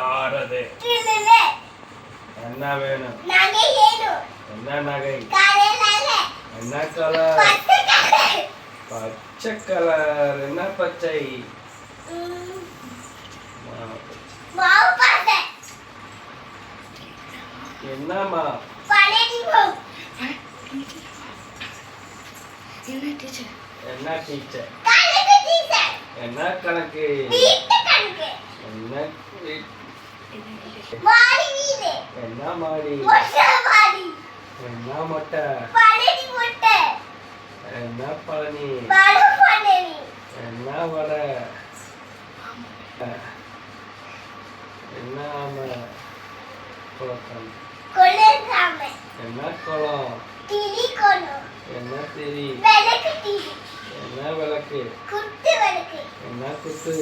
யாரது என்ன வேணும் என்ன நகை என்ன கலர் பச்சை கலர் என்ன பச்சை என்னம்மா என்ன டீச்சர் என்ன கணக்கு என்ன என்ன மாடி என்ன மொட்டை என்ன பழனி என்ன வடை என்ன ஆமை குளக்கம் என்ன குளம் என்ன திரி என்ன விளக்கு என்ன குத்து